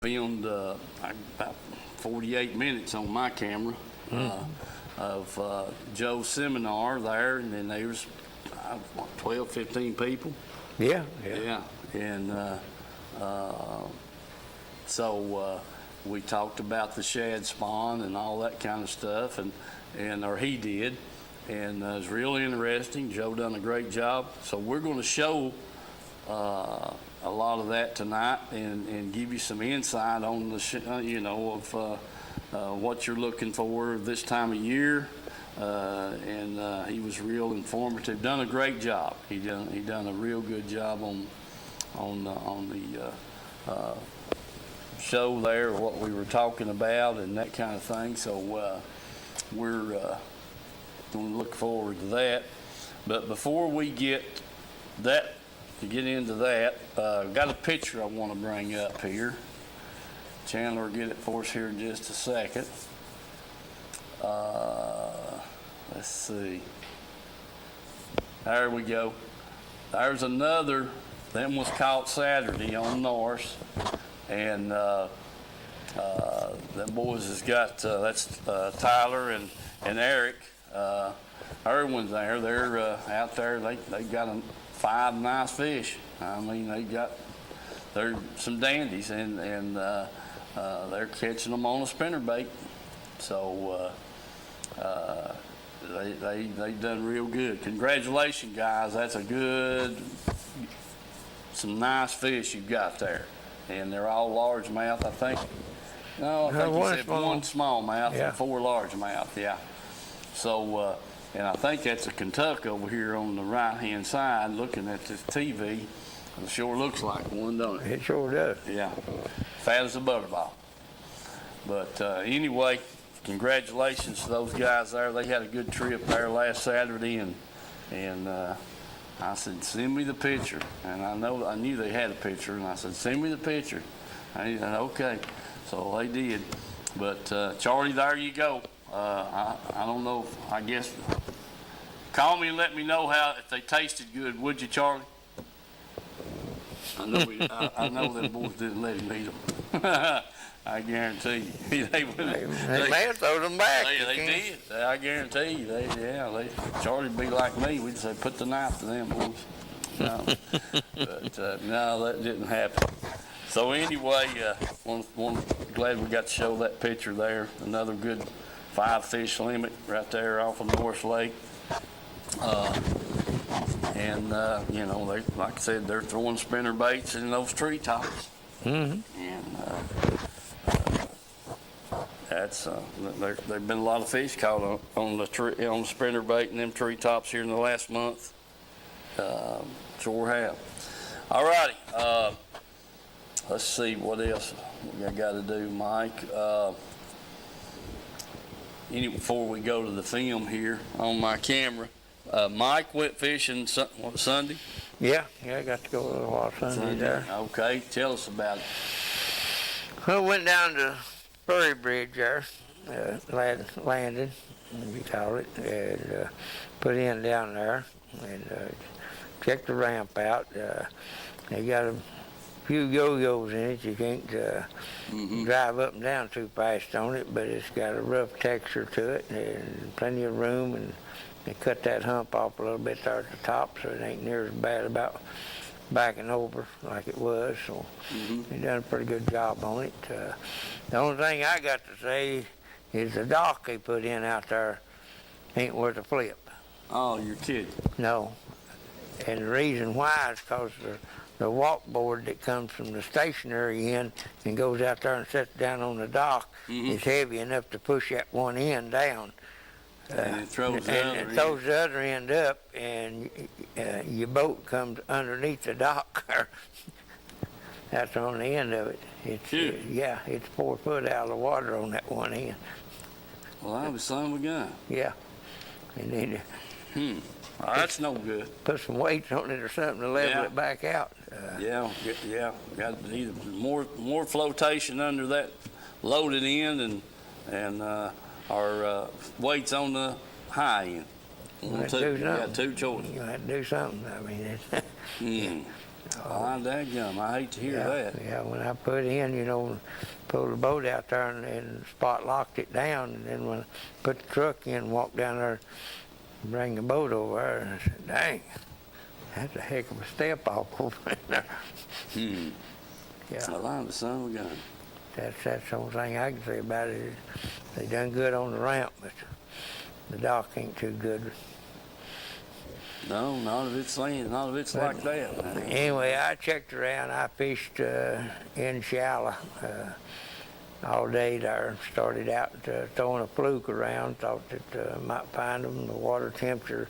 filmed about 48 minutes on my camera of Joe's seminar there, and then there was 12, 15 people. Yeah. And so we talked about the Shad Spawn and all that kind of stuff, or he did, and it was real interesting. Joe done a great job. So we're going to show a lot of that tonight and give you some insight on the what you're looking for this time of year. And he was real informative. Done a great job. He done a real good job on the show there, what we were talking about and that kind of thing. So we're going to look forward to that. But before we get into that, got a picture I want to bring up here. Chandler will get it for us here in just a second. Let's see. There we go. There's another. Them was caught Saturday on Norse, and them boys has got that's Tyler and Eric. Irwin's there. They're out there. They got 5 nice fish. I mean, they're some dandies, and they're catching them on a spinnerbait. So they done real good. Congratulations, guys. That's some nice fish you've got there, and they're all largemouth, I think. No, I think you said one smallmouth and 4 largemouth. Yeah. So. And I think that's a Kentucky over here on the right-hand side, looking at this TV. It sure looks like one, don't it? It sure does. Yeah, fat as a butterball. But anyway, congratulations to those guys there. They had a good trip there last Saturday, and I said, send me the picture. And I knew they had a picture, and I said, send me the picture. And he said, okay. So they did. But Charlie, there you go. I don't know. I guess call me and let me know if they tasted good, would you, Charlie? I know them boys didn't let him eat them. I guarantee you. They may have thrown them back. They did. I guarantee you. Charlie'd be like me. We'd say, put the knife to them boys. No, but no, that didn't happen. So anyway, glad we got to show that picture there. Another good 5-fish limit right there off of North Lake. And they, like I said, they're throwing spinner baits in those treetops. Mm-hmm. And that's there've been a lot of fish caught on the spinner bait in them treetops here in the last month. Sure have. All righty. Let's see what else we got to do, Mike. Before we go to the film here on my camera, Mike went fishing Sunday? Yeah, I got to go a little while Sunday there. Okay, tell us about it. Well, went down to Prairie Bridge there, landed, we call it, and put in down there and checked the ramp out. They got a few yo-yos in it. You can't drive up and down too fast on it, but it's got a rough texture to it and plenty of room, and they cut that hump off a little bit there at the top, so it ain't near as bad about backing over like it was. So they done a pretty good job on it. The only thing I got to say is the dock they put in out there ain't worth a flip. Oh, you're kidding. No. And the reason why is because the walk board that comes from the stationary end and goes out there and sits down on the dock is heavy enough to push that one end down. And it throws the other end up, and your boat comes underneath the dock. That's on the end of it. It's 4 foot out of the water on that one end. Well, that was son of a gun. Yeah. And then well, that's no good. Put some weights on it or something to level it back out. Got either more flotation under that loaded end and or weights on the high end. You got 2 choices. You have to do something. I mean, Dadgum, I hate to hear that. Yeah, when I put in, pulled the boat out there and spot locked it down, and then when I put the truck in, walked down there, bring the boat over there, and I said, dang, that's a heck of a step off over there. Yeah. I like the son of a gun. That's the only thing I can say about it. They done good on the ramp, but the dock ain't too good. No, not if it's like that, man. Anyway, I checked around. I fished in shallow all day there. Started out throwing a fluke around. Thought that might find them. The water temperature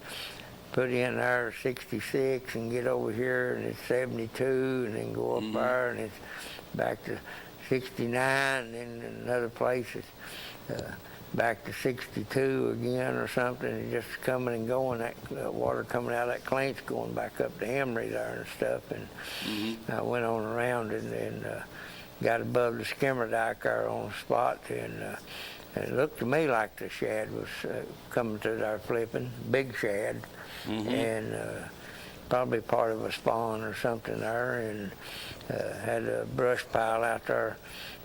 put in there 66 and get over here and it's 72 and then go up there and it's back to 69 and then in other places back to 62 again or something. And just coming and going, that water coming out of that clinch going back up to Emery there and stuff. And I went on around and got above the skimmer dike there on the spot, and it looked to me like the shad was coming through there flipping, big shad, and probably part of a spawn or something there, and had a brush pile out there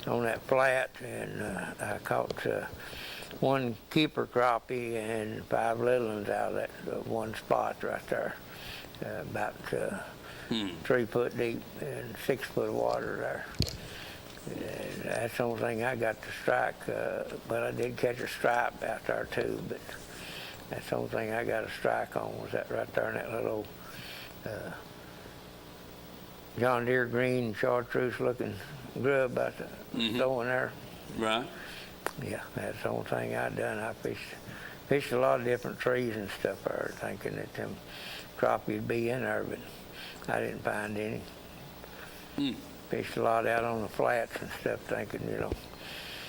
on that flat, and I caught one keeper crappie and 5 little ones out of that one spot right there, about 3 foot deep and 6 foot of water there. That's the only thing I got to strike, but I did catch a stripe out there too, but that's the only thing I got a strike on was that right there in that little John Deere green chartreuse looking grub out the throwing there. Right. Yeah, that's the only thing I done. I fished a lot of different trees and stuff there, thinking that them crappie would be in there, but I didn't find any. Fished a lot out on the flats and stuff, thinking,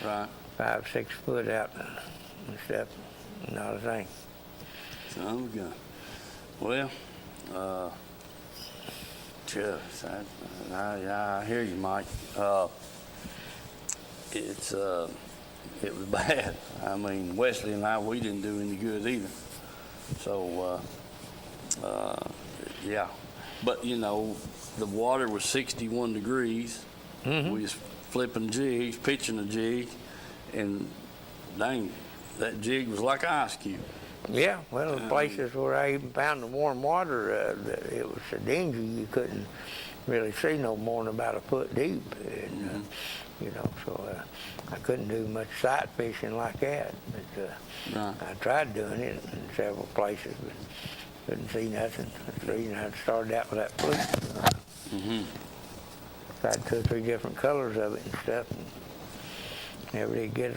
Right. 5, 6 foot out and stuff. Not a thing. Son of a gun. Well, shucks, I hear you, Mike. It was bad. I mean, Wesley and I, we didn't do any good either. So, yeah. But, the water was 61 degrees. We was flipping jigs, pitching a jig, and dang, that jig was like an ice cube. Yeah, well, the places where I even found the warm water, it was so dingy you couldn't really see no more than about a foot deep. And, so I couldn't do much sight fishing like that. But I tried doing it in several places, but couldn't see nothing. That's the reason I started out with that fluke. Tried 2 or 3 different colors of it and stuff, and never did get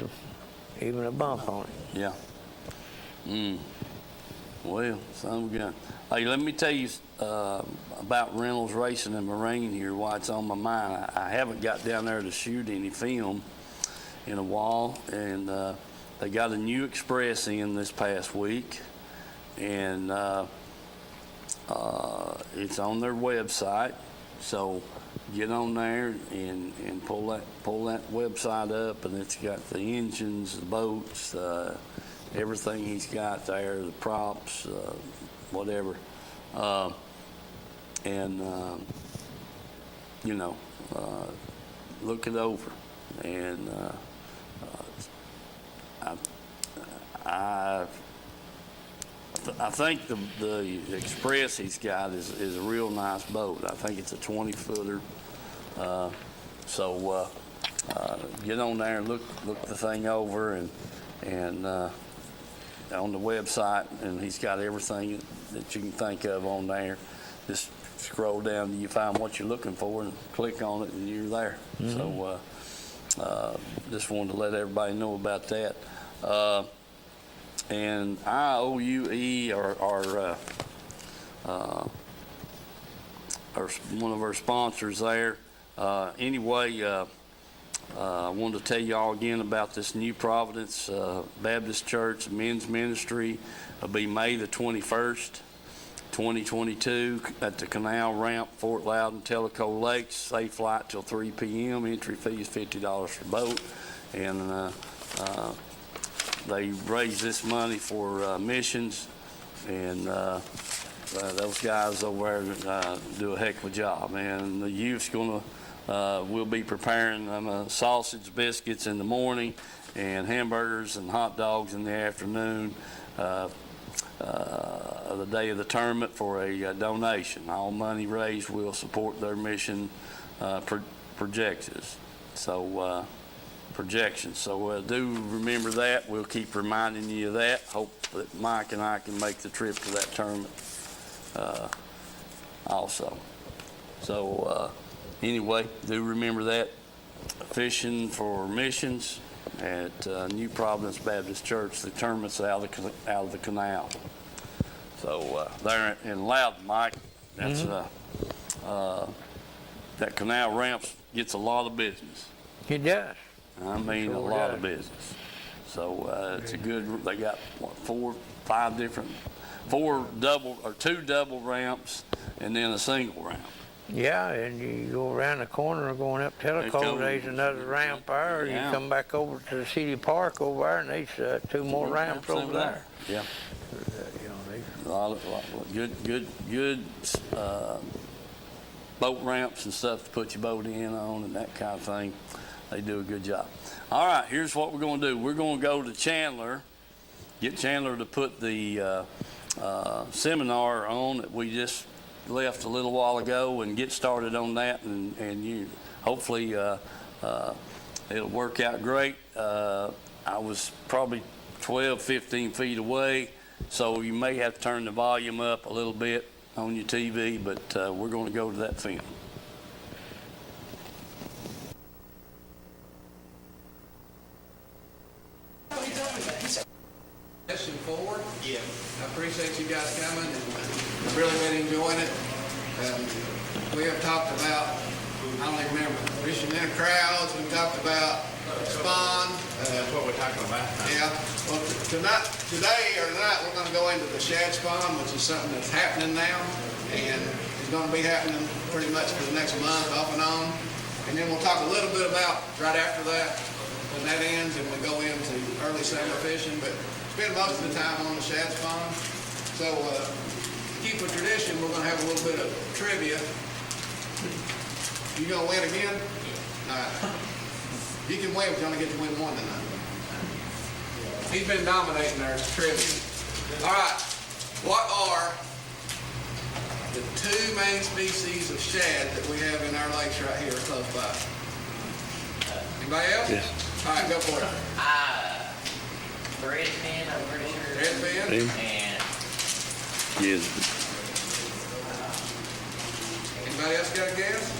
even a bump on it. Yeah. Well, son of a gun. Hey, let me tell you about Reynolds Racing and Marine here, why it's on my mind. I haven't got down there to shoot any film in a while, and they got a new Express in this past week, and it's on their website. So get on there and pull that website up, and it's got the engines, the boats, everything he's got there, the props, whatever, and look it over. And I think the Express he's got is a real nice boat. I think it's a 20-footer. So get on there and look the thing over, and on the website, and he's got everything that you can think of on there. Just scroll down till you find what you're looking for and click on it, and you're there. So just wanted to let everybody know about that. And IOUE are one of our sponsors there. Anyway, I wanted to tell you all again about this New Providence Baptist Church Men's Ministry. It'll be May the 21st, 2022 at the Canal Ramp, Fort Loudon, Tellico Lakes. Safe flight till 3 p.m. Entry fee is $50 for boat. And they raise this money for missions and those guys over there do a heck of a job, and the youth's we'll be preparing sausage biscuits in the morning and hamburgers and hot dogs in the afternoon the day of the tournament for a donation. All money raised will support their mission projections. So do remember that. We'll keep reminding you of that. Hope that Mike and I can make the trip to that tournament also. So anyway, do remember that. Fishing for missions at New Providence Baptist Church. The tournament's out of the canal. So there in Loudon, Mike, that's that canal ramp gets a lot of business. It does. I mean, a lot of business. So it's a good. They got what, 2 double ramps, and then a single ramp. Yeah, and you go around the corner going up Tellico, there's another ramp there. Yeah. You come back over to the city park over there, and there's 2 more ramps over there. Yeah. A lot of good boat ramps and stuff to put your boat in on and that kind of thing. They do a good job. All right, here's what we're going to do. We're going to go to Chandler, get Chandler to put the seminar on that we just left a little while ago and get started on that, and you hopefully it'll work out great. I was probably 12, 15 feet away, so you may have to turn the volume up a little bit on your TV, but we're going to go to that film. Session 4. Yeah. I appreciate you guys coming, and I've really been enjoying it. We have talked about, I don't even remember, fishing in crowds. We talked about spawn. That's what we're talking about. Yeah. Well, tonight, we're going to go into the shad spawn, which is something that's happening now, and it's going to be happening pretty much for the next month, off and on. And then we'll talk a little bit about right after that, when that ends, and we go into early summer fishing. But spend most of the time on the shad spawn. So to keep a tradition, we're going to have a little bit of trivia. You going to win again? All right. You can win, but you only get to win one tonight. He's been dominating our trivia. All right. What are the 2 main species of shad that we have in our lakes right here close by? Anybody else? Yes. All right, go for it. Redfin, I'm pretty sure. Redfin? And Yes. Anybody else got a guess?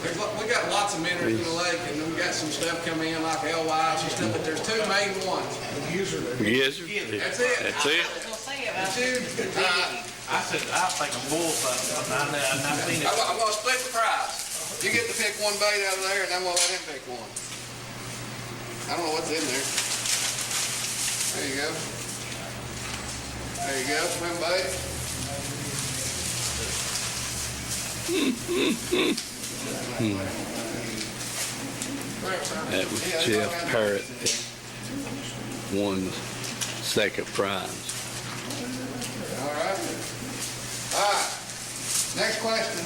We got lots of minnows in the lake, and then we got some stuff coming in like alewives and stuff, but there's 2 main ones. Yes, sir. That's it. That's I it. was gonna say about That's you. I said, I think a bullfight, but I've seen it. I'm going to split the prize. You get to pick one bait out of there, and I'm going to let him pick one. I don't know what's in there. There you go. There you go, swim bait. That was Jeff Parrott won the second prize. All right. All right. Next question.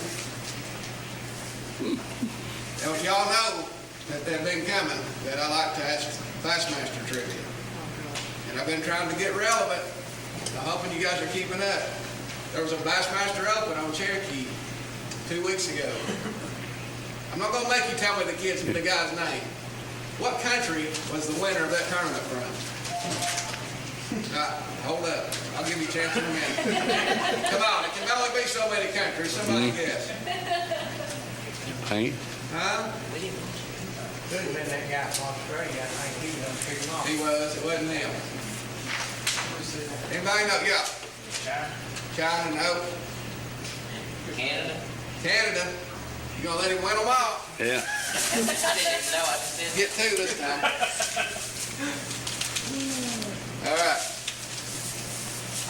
Now, y'all know that they've been coming, that I like to ask Bassmaster trivia. And I've been trying to get relevant. I'm hoping you guys are keeping up. There was a Bassmaster Open on Cherokee 2 weeks ago. I'm not going to make you tell me the guy's name. What country was the winner of that tournament from? Hold up. I'll give you a chance in a minute. Come on, it can only be so many countries. Somebody guess. Paint? Huh? Could have been that guy from Australia. I think he was on pretty long. He was. It wasn't him. Anybody know? Yeah. China, no. Canada. Canada. You gonna let him win them all? Yeah. I didn't even know. I just didn't. Get 2 this time. All right.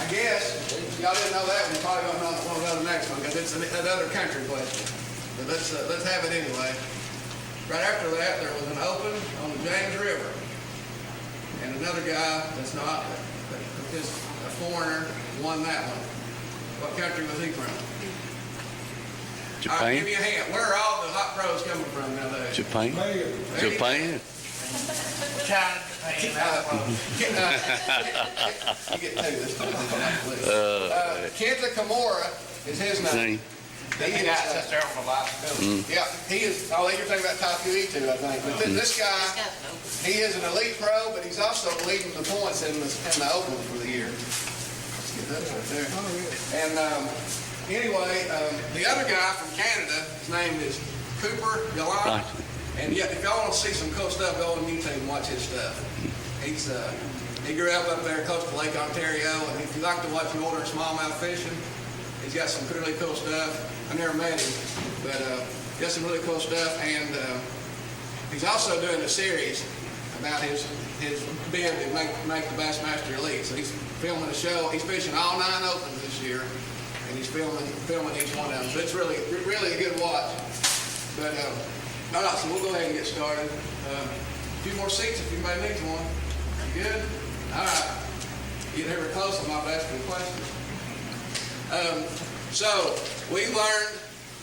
I guess if y'all didn't know that one, you probably don't know the next one because it's another country question. But let's have it anyway. Right after that, there was an open on the James River, and another guy that's not a foreigner won that one. What country was he from? I'll give Japan? you a hint. Where are all the hot pros coming from nowadays? Japan? Japan? China, Japan, that's what. You get two this time. Kenta Kimura is his name. See? He got sits there on the lot. Yeah, he is, oh, you're talking about top E2, I think. But this guy, he is an elite pro, but he's also leading the points in the Open for the year. Let's get that right there. And anyway, the other guy from Canada, his name is Cooper Gallant. And yet, if y'all want to see some cool stuff, go on YouTube and watch his stuff. He grew up there close to Lake Ontario, and if you like to watch northern smallmouth fishing, he's got some really cool stuff. I never met him, but he got some really cool stuff, and he's also doing a series about his bid to make the Bassmaster Elite. So he's filming a show. He's fishing all 9 Opens this year, and he's filming each one of them. So it's really a good watch. But all right, so we'll go ahead and get started. A few more seats if anybody needs one. You good? All right. Get here close. I'm not asking questions. So we learned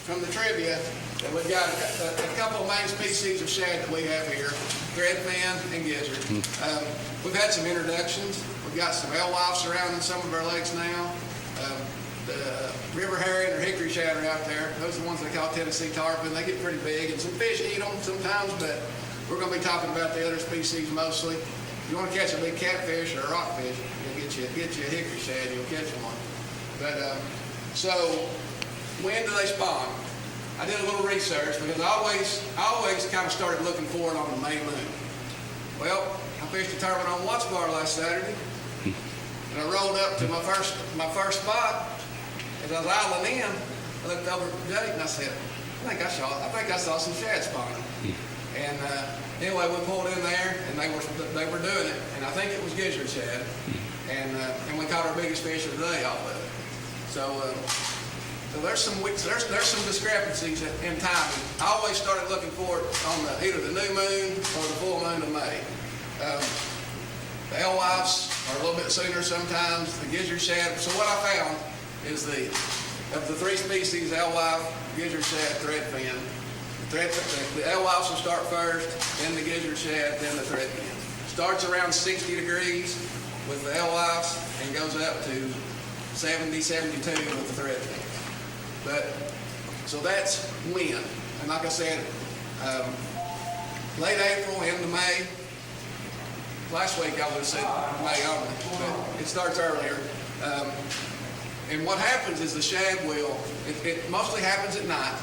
from the trivia that we've got a couple of main species of shad that we have here, threadfin and gizzard. We've had some introductions. We've got some alewives surrounding some of our lakes now. The river herring or hickory shad are out there. Those are the ones they call Tennessee tarpon. They get pretty big, and some fish eat them sometimes, but we're going to be talking about the other species mostly. If you want to catch a big catfish or a rockfish, you'll get you a hickory shad, you'll catch one. But so when do they spawn? I did a little research because I always kind of started looking for it on the May moon. Well, I fished a tournament on Watts Bar last Saturday, and I rolled up to my first spot. As I was idling in, I looked over at the gate and I said, I think I saw some shad spawning. And anyway, we pulled in there and they were doing it, and I think it was gizzard shad, and we caught our biggest fish of the day off of it. So there's some discrepancies in timing. I always started looking for it on either the new moon or the full moon of May. The alewives are a little bit sooner sometimes. The gizzard shad. So what I found is of the 3 species, alewive, gizzard shad, threadfin. The alewives will start first, then the gizzard shad, then the threadfin. Starts around 60 degrees with the alewives and goes up to 70, 72 with the threadfin. So that's when. And like I said, late April, into May. Last week I would have said May only, but it starts earlier. And what happens is the shad it mostly happens at night.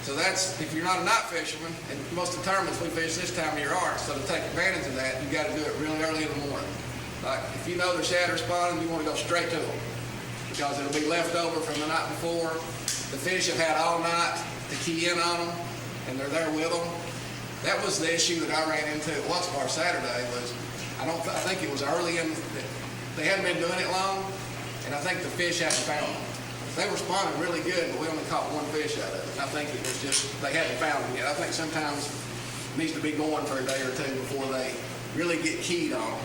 So that's, if you're not a night fisherman, and most of the tournaments we fish this time of year aren't, so to take advantage of that, you've got to do it really early in the morning. Like, if you know the shad are spawning, you want to go straight to them, because it'll be left over from the night before. The fish have had all night to key in on them, and they're there with them. That was the issue that I ran into at Watts Bar Saturday. I think it was early in, they hadn't been doing it long, and I think the fish hadn't found them. They were spawning really good, but we only caught 1 fish out of it. I think it was just, they hadn't found them yet. I think sometimes it needs to be going for a day or 2 before they really get keyed on them.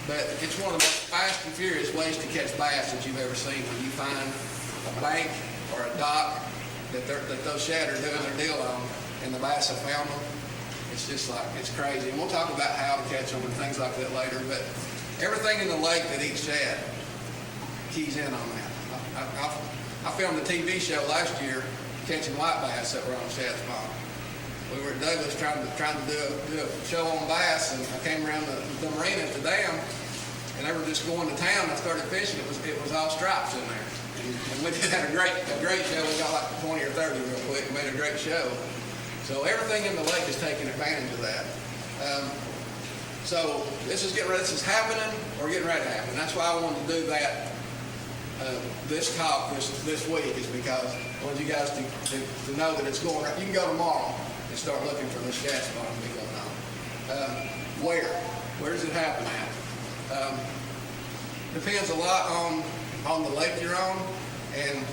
But it's one of the most fast and furious ways to catch bass that you've ever seen. When you find a bank or a dock that those shad are doing their deal on, and the bass have found them, it's just like, it's crazy. And we'll talk about how to catch them and things like that later. But everything in the lake that eats shad keys in on that. I filmed a TV show last year catching white bass that were on Shad Spawn. We were at Douglas trying to do a show on bass, and I came around the marina at the dam, and they were just going to town. I started fishing. It was all stripes in there, and we did have a great show. We got like 20 or 30 real quick and made a great show. So everything in the lake is taking advantage of that. So this is happening or getting ready to happen. That's why I wanted to do that. This talk this week is because I want you guys to know that it's going. You can go tomorrow and start looking for the shad spawn to be going on. Where does it happen at? Depends a lot on the lake you're on, and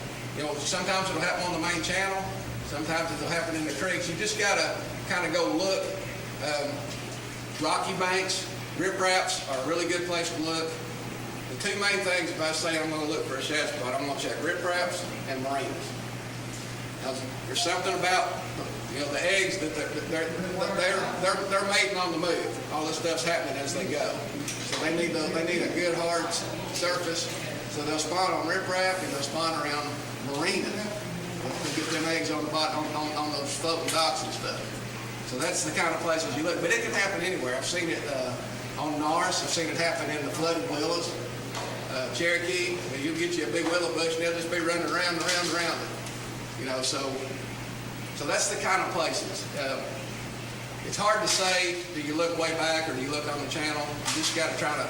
sometimes it'll happen on the main channel. Sometimes it'll happen in the creeks. You just gotta kind of go look. Rocky banks, ripraps are a really good place to look. the two main things, if I say I'm going to look for a shad spot, I'm going to check ripraps and marinas. Now, there's something about the eggs that they're mating on the move. All this stuff's happening as they go. So they need a good hard surface. So they'll spawn on riprap and they'll spawn around marinas to get them eggs on the bottom on those floating docks and stuff. So that's the kind of places you look. But it can happen anywhere. I've seen it on Norris. I've seen it happen in the flooded willows. Cherokee, you'll get you a big willow bush and they'll just be running around it. So that's the kind of places. It's hard to say, do you look way back or do you look on the channel? You just got to kind of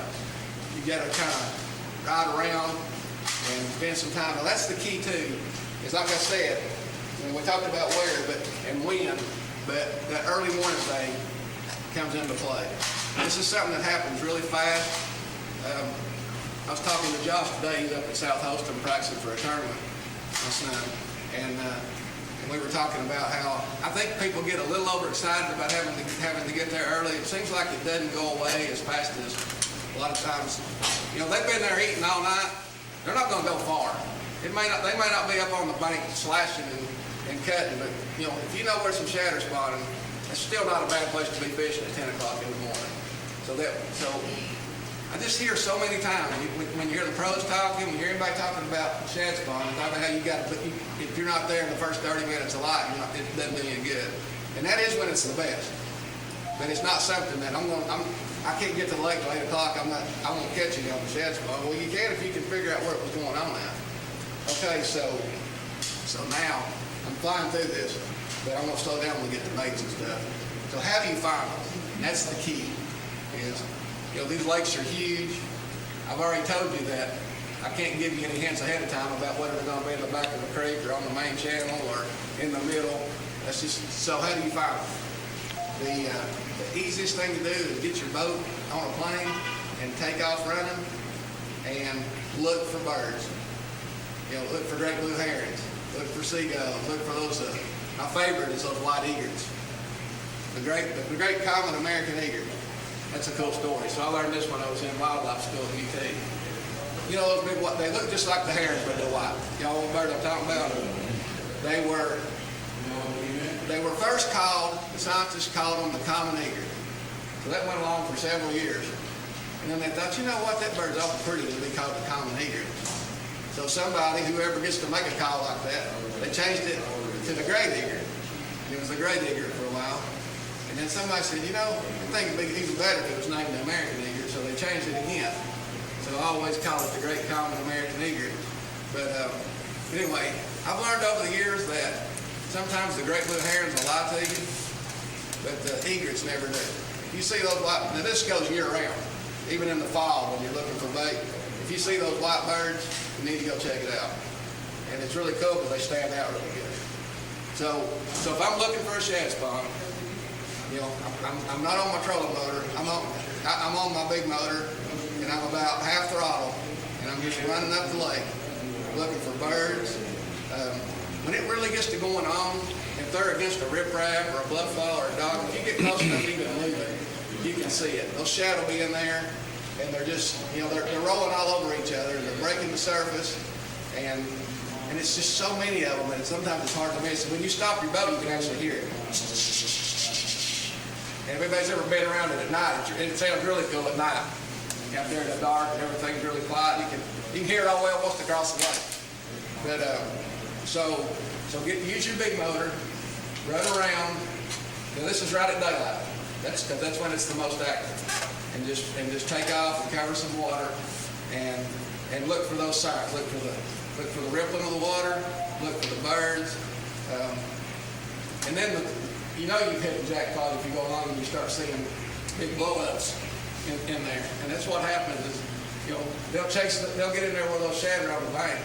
ride around and spend some time. Now that's the key too, is like I said, when we talked about where and when, but that early morning thing comes into play. This is something that happens really fast. I was talking to Josh today. He's up at South Holston practicing for a tournament, my son, and we were talking about how I think people get a little overexcited about having to get there early. It seems like it doesn't go away as fast as a lot of times. They've been there eating all night. They're not going to go far. They may not be up on the bank slashing and cutting, but if you know where some shad are spawning, it's still not a bad place to be fishing at 10 o'clock in the morning. So I just hear so many times when you hear the pros talking, you hear anybody talking about shad spawn, and talking about how you got to, if you're not there in the first 30 minutes of light, it doesn't do you any good. And that is when it's the best. But it's not something that I can't get to the lake till 8 o'clock. I won't catch you on the shad spawn. Well, you can if you can figure out what was going on now. Okay, so now I'm flying through this, but I'm gonna slow down when we get to baits and stuff. So how do you find them? And that's the key. Is these lakes are huge. I've already told you that I can't give you any hints ahead of time about whether they're going to be in the back of the creek or on the main channel or in the middle. That's just, so how do you find them? The easiest thing to do is get your boat on a plane and take off running and look for birds. Look for great blue herons, look for seagulls, look for those, my favorite is those white egrets. The great common American egret. That's a cool story. So I learned this when I was in wildlife school at UT. Those big, they look just like the herons, but they're white. Y'all know what bird I'm talking about? They were first called, the scientists called them the common egret. So that went along for several years. And then they thought, that bird's awful pretty to be called the common egret. So whoever gets to make a call like that, they changed it to the great egret. It was the great egret for a while. And then somebody said, I think it'd be even better if it was named the American egret, so they changed it again. So I always call it the Great Common American Egret. But anyway, I've learned over the years that sometimes the great blue herons will lie to you, but the egrets never do. If you see those white, now this goes year round, even in the fall when you're looking for bait. If you see those white birds, you need to go check it out. And it's really cool because they stand out really good. So if I'm looking for a shad spawn, I'm not on my trolling motor. I'm on my big motor, and I'm about half throttle, and I'm just running up the lake, looking for birds. When it really gets to going on, if they're against a riprap or a bluffball or a dog, if you get close enough to even moving, you can see it. Those shad will be in there, and they're just, they're rolling all over each other. They're breaking the surface, and it's just so many of them, and sometimes it's hard to miss. When you stop your boat, you can actually hear it. And if anybody's ever been around it at night, it sounds really cool at night. Out there in the dark and everything's really quiet, you can hear it all the way almost across the lake. But so use your big motor, run around. Now this is right at daylight. That's when it's the most active. And just take off and cover some water, and look for those signs. Look for the rippling of the water. Look for the birds, and then you've hit the jackpot if you go along and you start seeing big blow-ups in there. And that's what happens is, they'll get in there where those shad are on the bank.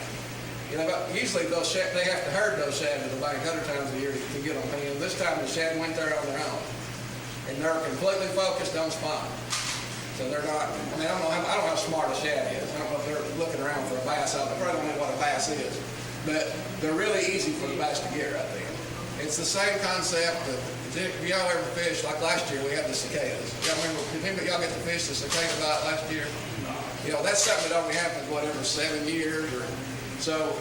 Usually they have to herd those shad to the bank other times of the year to get them in. This time the shad went there on their own, and they're completely focused on spawn. So they're not. I don't know how smart a shad is. I don't know if they're looking around for a bass. They probably don't know what a bass is, but they're really easy for the bass to get right there. It's the same concept of, if y'all ever fish, like last year we had the cicadas. Y'all remember, did y'all get to fish the cicada bite last year? You know, that's something that only happens, whatever, 7 years or so.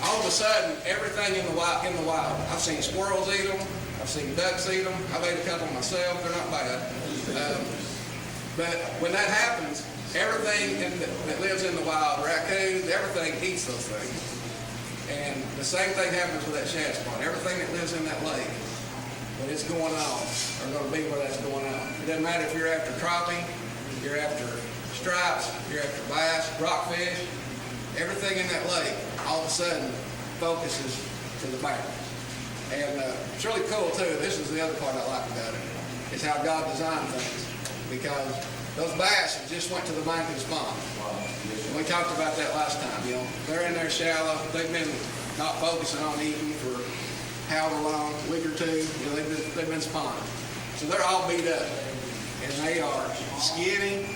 All of a sudden, everything in the wild. I've seen squirrels eat them. I've seen ducks eat them. I've ate a couple myself. They're not bad. But when that happens, everything that lives in the wild, raccoons, everything eats those things. And the same thing happens with that shad spawn. Everything that lives in that lake, when it's going on, are going to be where that's going on. It doesn't matter if you're after crappie, you're after stripes, you're after bass, rockfish. Everything in that lake, all of a sudden, focuses to the bank. And it's really cool, too. This is the other part I like about it, is how God designed things. Because those bass just went to the bank and spawned. And we talked about that last time. You know, they're in there shallow. They've been not focusing on eating for however long, a week or two. You know, they've been spawning. So they're all beat up, and they are skinny.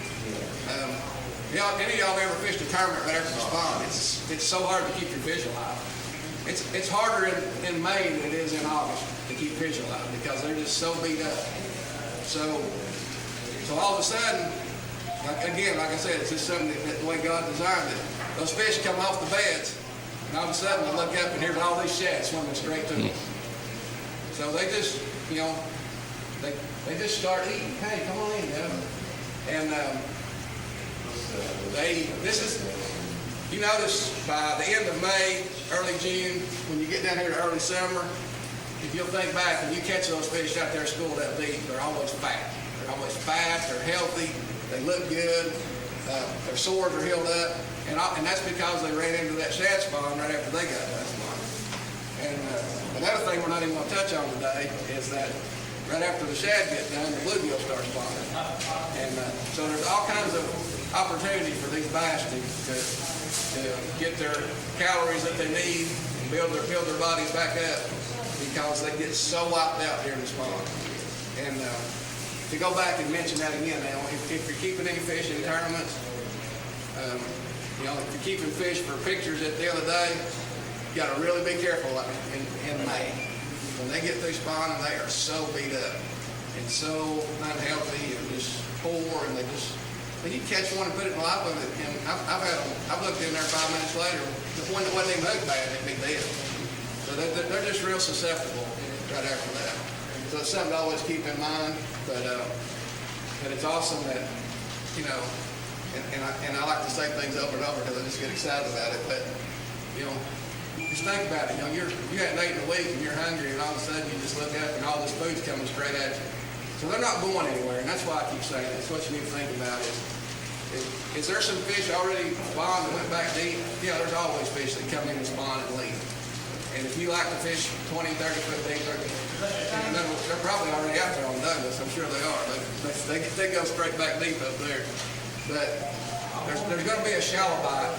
Any of y'all ever fished a tournament right after the spawn? It's so hard to keep your fish alive. It's harder in May than it is in August to keep fish alive because they're just so beat up. So all of a sudden, like I said, it's just something that the way God designed it. Those fish come off the beds, and all of a sudden I look up and here's all these shad swimming straight to them. So they just, you know, they just start eating. Hey, come on in, you know. And you notice by the end of May, early June, when you get down here to early summer, if you'll think back, when you catch those fish out there schooled up deep, they're always fat. They're always fat, they're healthy, they look good, their sores are healed up, and that's because they ran into that shad spawn right after they got that spawn. And another thing we're not even going to touch on today is that right after the shad get done, the bluegill starts spawning. And so there's all kinds of opportunity for these bass to get their calories that they need and build their bodies back up because they get so wiped out during the spawn. And to go back and mention that again now, if you're keeping any fish in tournaments, you know, if you're keeping fish for pictures at the other day, you got to really be careful in May. When they get through spawning, they are so beat up and so unhealthy and just poor, and when you catch one and put it in live with it, and I've looked in there 5 minutes later, the one that wasn't even hooked bad, they'd be dead. So they're just real susceptible right after that. So it's something to always keep in mind, but it's awesome that, you know, and I like to say things over and over because I just get excited about it, but, you know, just think about it. You know, you hadn't eaten a week and you're hungry, and all of a sudden you just look up and all this food's coming straight at you. So they're not going anywhere, and that's why I keep saying it. It's what you need to think about is there some fish already spawned and went back deep? Yeah, there's always fish that come in and spawn and leave. And if you like to fish 20, 30 foot deep, they're probably already out there on Douglas. I'm sure they are. They go straight back deep up there. But there's going to be a shallow bite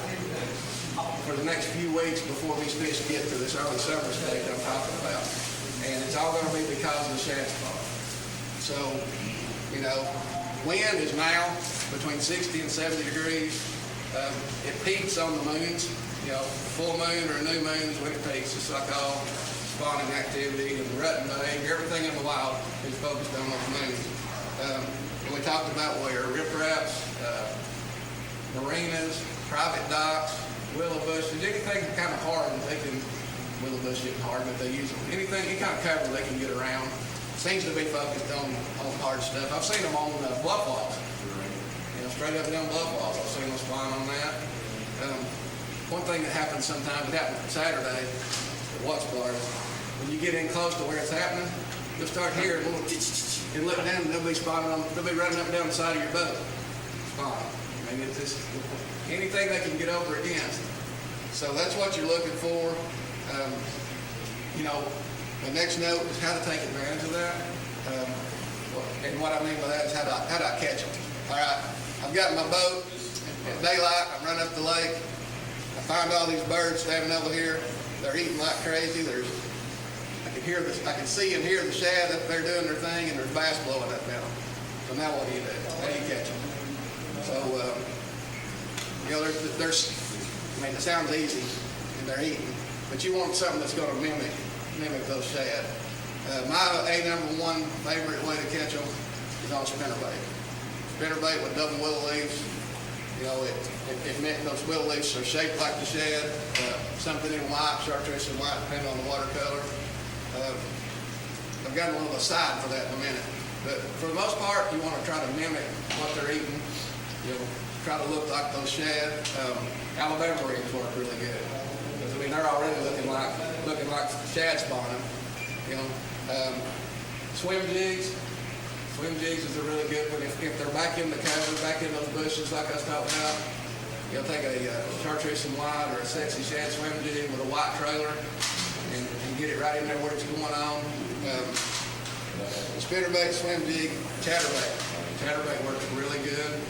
for the next few weeks before these fish get to this early summer stage I'm talking about. And it's all going to be because of the shad spawn. So, you know, wind is now between 60 and 70 degrees. It peaks on the moons. You know, full moon or a new moon is when it peaks. It's like all spawning activity and rutting bait, everything in the wild is focused on those moons. And we talked about where ripraps, marinas, private docks, willow bushes, anything kind of hard that they can, willow bush isn't hard, but they use them. Anything, any kind of cover they can get around seems to be focused on hard stuff. I've seen them on bluff walls. You know, straight up and down bluff walls. I've seen them flying on that. One thing that happens sometimes, it happened Saturday at Watts Bar, when you get in close to where it's happening, you'll start hearing a little and look down and they'll be running up and down the side of your boat. Spawning. I mean, it's just anything they can get over against. So that's what you're looking for. You know, the next note is how to take advantage of that. And what I mean by that is how do I catch them? All right, I've got my boat at daylight. I'm running up the lake. I find all these birds standing over here. They're eating like crazy. I can see and hear the shad up there doing their thing, and there's bass blowing up now. So now what do you do? How do you catch them? So, you know, I mean, it sounds easy, and they're eating, but you want something that's going to mimic those shad. My #1 favorite way to catch them is on spinnerbait. Spinnerbait with double willow leaves You know, it meant those willow leaves are shaped like the shad, something in white, chartreuse and white, depending on the watercolor. I've got a little aside for that in a minute. But for the most part, you want to try to mimic what they're eating. You know, try to look like those shad. Alabama rings work really good. Because, I mean, they're already looking like shad spawning. You know, swim jigs. Swim jigs is a really good one. If they're back in the cover, back in those bushes like I was talking about, you'll take a chartreuse and white or a sexy shad swim jig with a white trailer and get it right in there where it's going on. Spinnerbait, swim jig, chatterbait. Chatterbait works really good.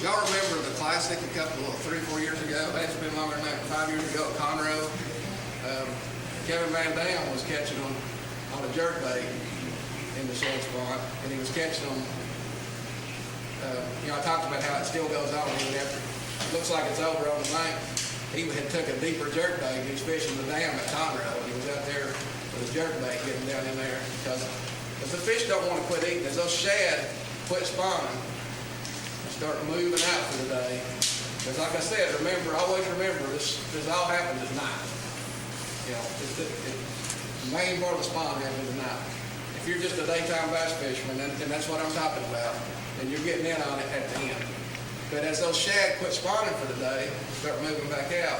Y'all remember the classic a couple of 3 or 4 years ago? It's been longer than that, 5 years ago at Conroe. Kevin Van Dam was catching them on a jerkbait in the Shad Spawn, and he was catching them. I talked about how it still goes on even after it looks like it's over on the bank. He had took a deeper jerkbait. He was fishing the dam at Conroe, and he was out there with his jerkbait getting down in there because the fish don't want to quit eating. As those shad quit spawning, start moving out for the day. Because like I said, always remember, this all happens at night. You know, the main part of the spawn happens at night. If you're just a daytime bass fisherman, and that's what I'm talking about, then you're getting in on it at the end. But as those shad quit spawning for the day, start moving back out,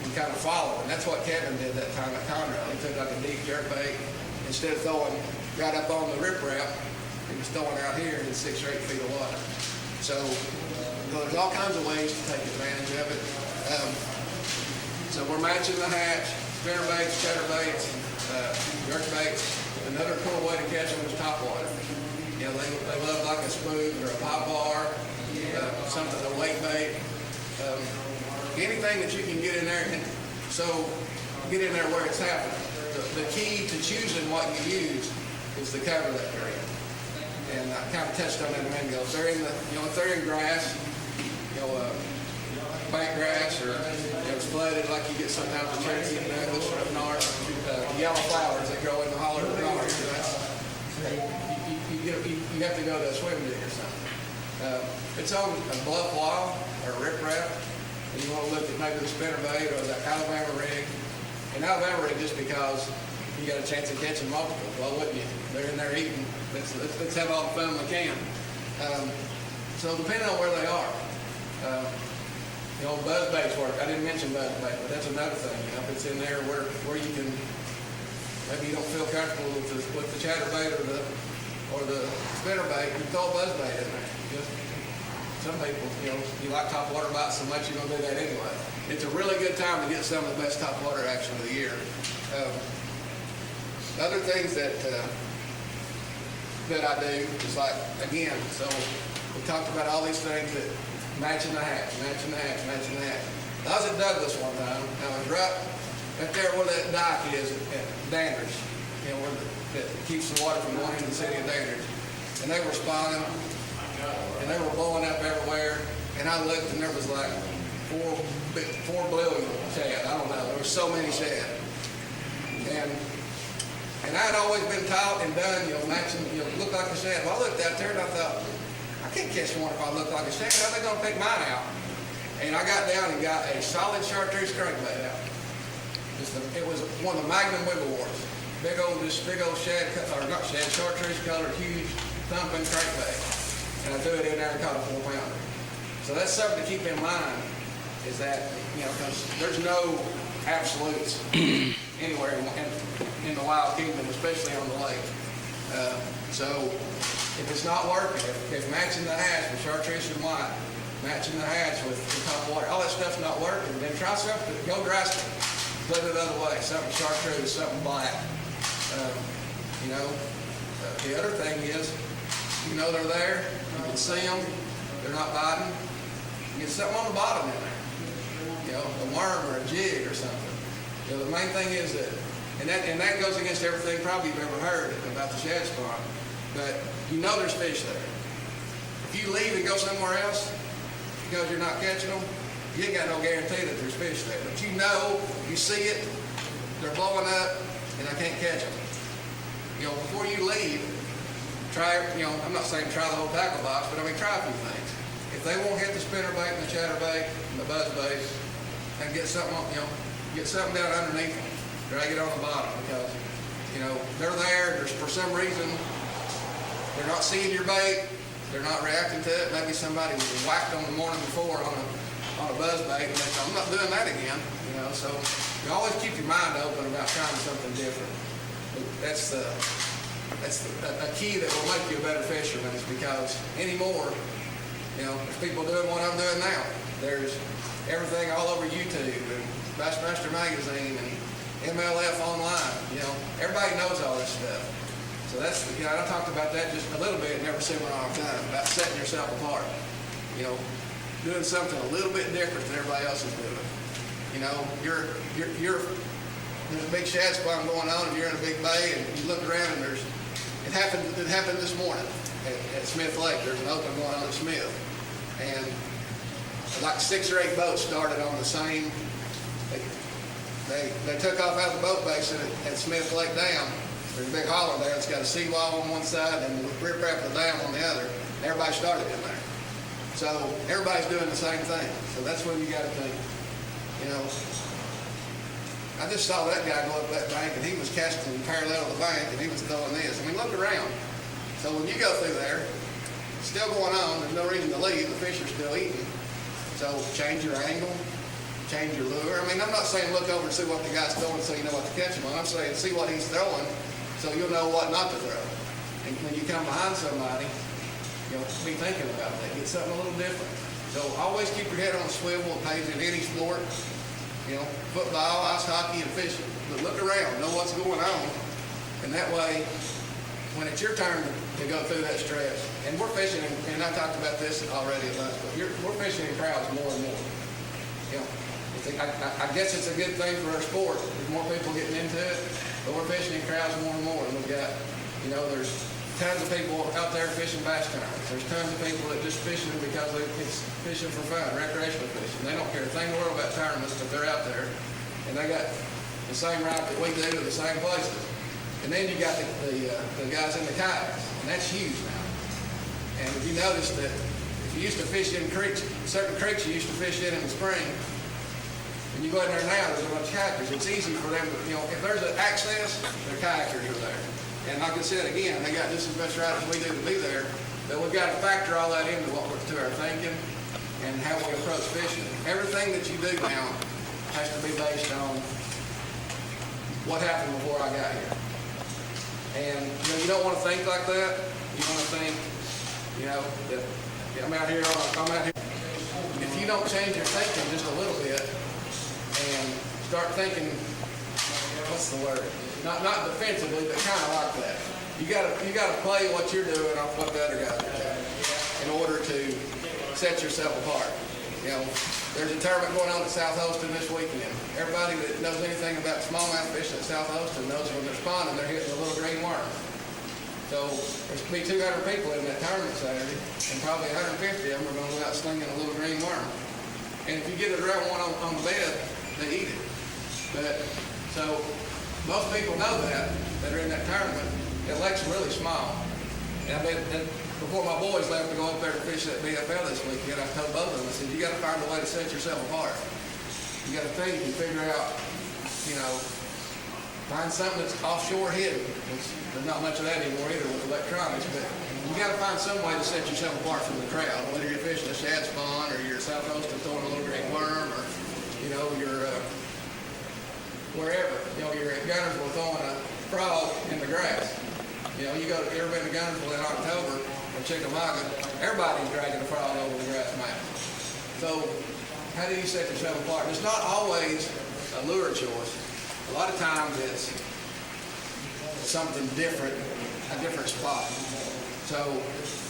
and kind of follow. And that's what Kevin did that time at Conroe. He took like a deep jerkbait. Instead of throwing right up on the riprap, he was throwing out here in 6 or 8 feet of water. So there's all kinds of ways to take advantage of it. So we're matching the hatch, spinnerbaits, chatterbaits, jerkbaits. Another cool way to catch them is topwater. You know, they love like a spoon or a pop bar, something, a weight bait. Anything that you can get in there, and so get in there where it's happening. The key to choosing what you use is the cover that they're in. And I kind of touched on that a minute ago. If they're in if they're in grass, bank grass, or it's flooded like you get sometimes in Cherokee and Douglas or up north, yellow flowers that grow in the holler of the guard. You have to go to a swim jig or something. If it's on a bluff wall or a riprap, and you want to look at maybe the spinnerbait or the Alabama rig. And Alabama rig just because you got a chance of catching multiple. Well, wouldn't you? They're in there eating. Let's have all the fun we can. So depending on where they are, buzz baits work. I didn't mention buzz bait, but that's another thing. If it's in there where you can, maybe you don't feel comfortable with the chatterbait or the spinnerbait, you throw a buzz bait in there. Some people, you like topwater bites so much you're gonna do that anyway. It's a really good time to get some of the best topwater action of the year. Other things that I do is like, again, so we talked about all these things that matching the hatch. I was at Douglas one time. I was right there where that dock is at Dandridge, where that keeps the water from going into the city of Dandridge. And they were spawning, and they were blowing up everywhere. And I looked, and there was like 4 billion shad. I don't know. There were so many shad. And I had always been taught and done, matching, look like a shad. Well, I looked out there and I thought, I can't catch one if I look like a shad. How are they going to pick mine out? And I got down and got a solid chartreuse crankbait out. It was one of the Magnum Wiggle Wars. Big old shad, or not shad, chartreuse colored, huge thumping crankbait. And I threw it in there and caught a 4-pounder. So that's something to keep in mind, is that, because there's no absolutes anywhere in the wild kingdom, especially on the lake. So if it's not working, if matching the hatch with chartreuse and white, matching the hatch with topwater, all that stuff's not working, then try something, go drastic, flip it the other way, something chartreuse, something black. The other thing is, they're there, you can see them, they're not biting, you get something on the bottom in there. A worm or a jig or something. The main thing is that, and that goes against everything probably you've ever heard about the Shad Spawn, but there's fish there. If you leave and go somewhere else because you're not catching them, you ain't got no guarantee that there's fish there. But you see it, they're blowing up, and I can't catch them. Before you leave, try, I'm not saying try the whole tackle box, but I mean, try a few things. If they won't hit the spinner bait and the chatter bait and the buzz bait, and get something, get something down underneath them, drag it on the bottom, because, they're there, there's for some reason, they're not seeing your bait, they're not reacting to it. Maybe somebody was whacked on the morning before on a buzz bait, and they say, I'm not doing that again, so you always keep your mind open about trying something different. That's a key that will make you a better fisherman, is because anymore, there's people doing what I'm doing now. There's everything all over YouTube and Bassmaster Magazine and MLF online. Everybody knows all this stuff. So that's, I talked about that just a little bit in every seminar I've done, about setting yourself apart. Doing something a little bit different than everybody else is doing. There's a big shad spawn going on, and you're in a big bay, and you look around, and it happened this morning at Smith Lake. There's an open going on at Smith, and like 6 or 8 boats started on the same. They took off out of the boat basin at Smith Lake Dam. There's a big holler there. It's got a seawall on one side and the riprap of the dam on the other. Everybody started in there. So everybody's doing the same thing. So that's when you got to think, I just saw that guy go up that bank, and he was casting parallel to the bank, and he was throwing this. I mean, look around. So when you go through there, it's still going on. There's no reason to leave. The fish are still eating. So change your angle, change your lure. I mean, I'm not saying look over and see what the guy's throwing so you know what to catch him on. I'm saying see what he's throwing so you'll know what not to throw. And when you come behind somebody, be thinking about that. Get something a little different. So always keep your head on a swivel. It pays in any sport. Football, ice hockey, and fishing. But look around, know what's going on. And that way, when it's your turn to go through that stretch, and we're fishing, and I talked about this already at lunch, but we're fishing in crowds more and more. I guess it's a good thing for our sport. There's more people getting into it, but we're fishing in crowds more and more. And we've got, there's tons of people out there fishing bass tournaments. There's tons of people that just fishing because it's fishing for fun, recreational fishing. They don't care a thing in the world about tournaments, but they're out there, and they got the same route that we do to the same places. And then you got the guys in the kayaks, and that's huge now. And if you notice that if you used to fish in creeks, certain creeks you used to fish in the spring, and you go in there now, there's a bunch of kayakers. It's easy for them to, if there's an access, their kayakers are there. And like I said, again, they got just as much right as we do to be there, but we've got to factor all that into to our thinking and how we approach fishing. Everything that you do now has to be based on what happened before I got here. And you don't want to think like that. You want to think, that I'm out here. If you don't change your thinking just a little bit and start thinking, what's the word? Not defensively, but kind of like that. You gotta play what you're doing off what the other guys are doing in order to set yourself apart. There's a tournament going on at South Holston this weekend. Everybody that knows anything about smallmouth fishing at South Holston knows when they're spawning, they're hitting a little green worm. So there's going to be 200 people in that tournament Saturday, and probably 150 of them are going to go out slinging a little green worm. And if you get it around one on the bed, they eat it. But so most people know that are in that tournament. The lake's really small. And before my boys left to go up there to fish that BFL this weekend, I told both of them, I said, you got to find a way to set yourself apart. You got to think and figure out, find something that's offshore hidden. There's not much of that anymore either with electronics, but you got to find some way to set yourself apart from the crowd, whether you're fishing a shad spawn or you're South Holston throwing a little green worm, or you're wherever. You're at Gunnersville throwing a frog in the grass. You ever been to Gunnersville in October or Chickamauga? Everybody's dragging a frog over the grass mat. So how do you set yourself apart? It's not always a lure choice. A lot of times it's something different, a different spot. So,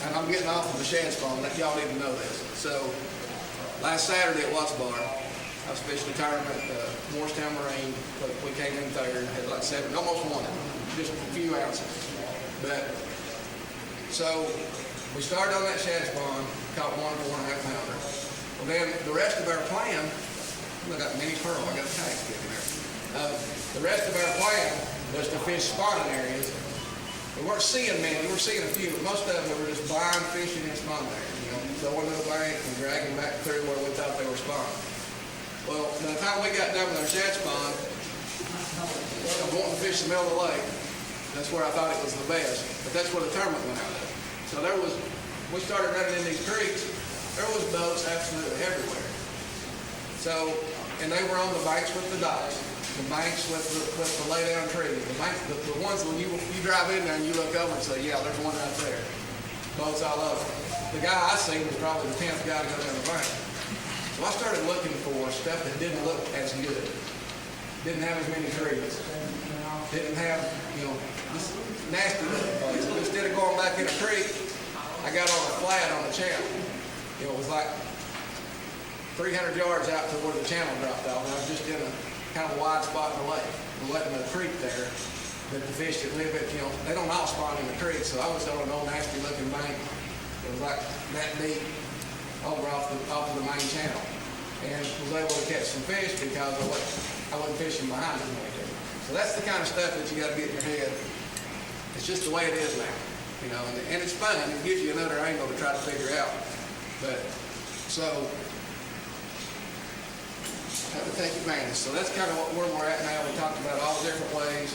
and I'm getting off of the shad spawn, y'all need to know this. So, last Saturday at Watts Bar, I was fishing a tournament, Morristown Marine. We came in third, had like 7, almost won it, just a few ounces. But, so, we started on that shad spawn, caught 1 4.5 pounder. Well, then the rest of our plan, I got mini pearl, I got a tank sticking there. The rest of our plan was to fish spawning areas We weren't seeing many, we were seeing a few, but most of them were just blind fishing in spawn there, going to the bank and dragging back through where we thought they were spawning. Well, by the time we got done with our shad spawn, I'm wanting to fish the middle of the lake. That's where I thought it was the best, but that's where the tournament went out of. So we started running in these creeks, there was boats absolutely everywhere. So, and they were on the banks with the docks, the banks with the lay down trees, the ones when you drive in there and you look over and say, yeah, there's one right there. Boats all over. The guy I seen was probably the 10th guy to go down the bank. So I started looking for stuff that didn't look as good. Didn't have as many trees. Didn't have, this nasty looking place. But instead of going back in a creek, I got on a flat on the channel. It was like 300 yards out to where the channel dropped off. And I was just in a kind of wide spot in the lake. And letting the creek there, that the fish that live at, they don't all spawn in the creek. So I was on an old nasty looking bank. It was like that deep over off of the main channel, and was able to catch some fish because I wasn't fishing behind them. So that's the kind of stuff that you got to get in your head. It's just the way it is now, and it's fun. It gives you another angle to try to figure out. But so have to take advantage. So that's kind of where we're at now. We talked about all the different ways,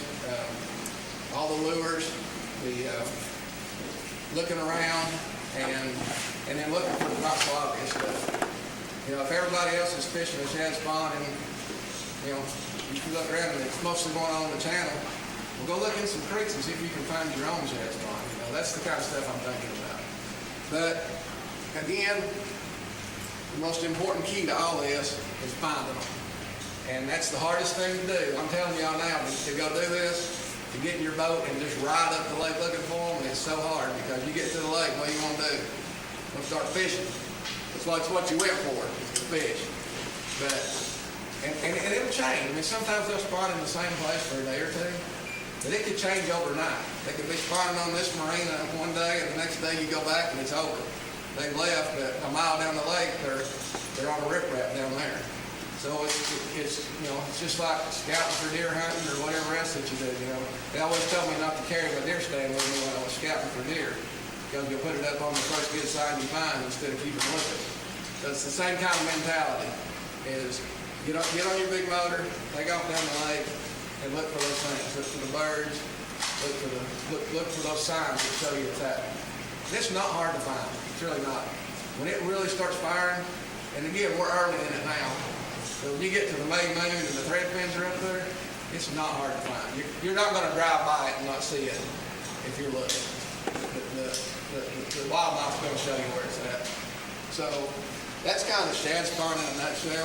all the lures, the looking around. And then looking for the not so obvious stuff. If everybody else is fishing a shad spawn and, if you look around and it's mostly going on in the channel, well, go look in some creeks and see if you can find your own shad spawn. That's the kind of stuff I'm thinking about. But, again, the most important key to all this is finding them. And that's the hardest thing to do. I'm telling y'all now, to go do this, to get in your boat and just ride up the lake looking for them, it's so hard because you get to the lake, what do you want to do? You want to start fishing. It's what you went for, to fish. But, and it'll change. Sometimes they'll spawn in the same place for a day or two, but it could change overnight. They could be spawning on this marina one day, and the next day you go back and it's over. They left, but a mile down the lake, they're on a riprap down there. So it's just like scouting for deer hunting or whatever else that you do, They always told me not to carry my deer stand with me when I was scouting for deer, because you'll put it up on the first good sign you find instead of keeping looking. So it's the same kind of mentality, is get on your big motor, take off down the lake, and look for those things. Look for the birds, look for those signs that show you it's happening. And it's not hard to find. It's really not. When it really starts firing, and again, we're early in it now, so when you get to the May moon and the thread fins are up there, it's not hard to find. You're not going to drive by it and not see it if you're looking. The wildlife's going to show you where it's at. So that's kind of the shad spawn in a nutshell.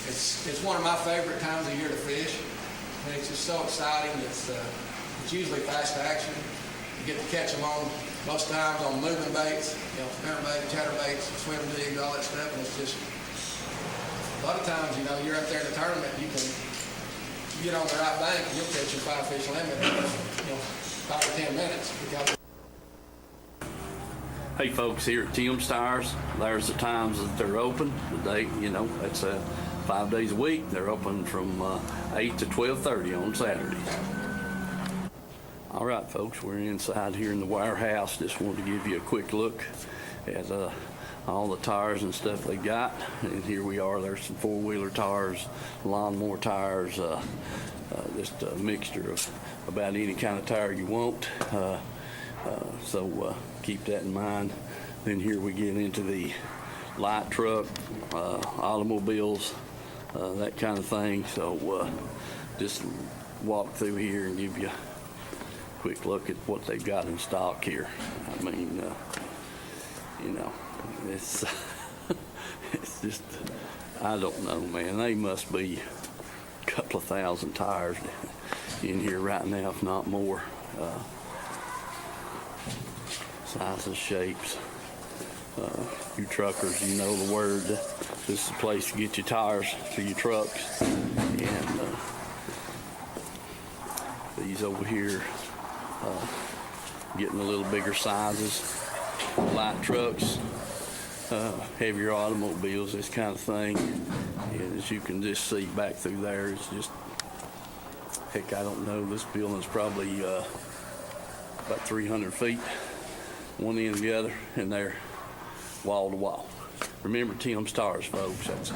It's one of my favorite times of year to fish. And it's just so exciting. It's usually fast action. You get to catch them on, most times on moving baits, spinnerbait, chatterbaits, swim jigs, all that stuff, and it's just, a lot of times, you're up there in the tournament, you can get on the right bank, and you'll catch your 5-fish limit in, 5 or 10 minutes. Hey folks, here at Tim's Tires, there's the times that they're open. The day, that's 5 days a week. They're open from 8 to 12:30 on Saturdays. All right, folks, we're inside here in the warehouse. Just wanted to give you a quick look at all the tires and stuff they got. And here we are. There's some 4-wheeler tires, lawnmower tires, just a mixture of about any kind of tire you want. So keep that in mind. Then here we get into the light truck, automobiles, that kind of thing. So just walk through here and give you a quick look at what they've got in stock here. I mean, it's it's just, I don't know, man. They must be a couple of thousand tires in here right now, if not more. Sizes, shapes. You truckers, you know the word. This is the place to get your tires for your trucks. And these over here, getting a little bigger sizes, light trucks, heavier automobiles, this kind of thing. And as you can just see back through there, it's just, heck, I don't know, this building's probably about 300 feet, one end to the other, and they're wall to wall. Remember Tim's Tires, folks. That's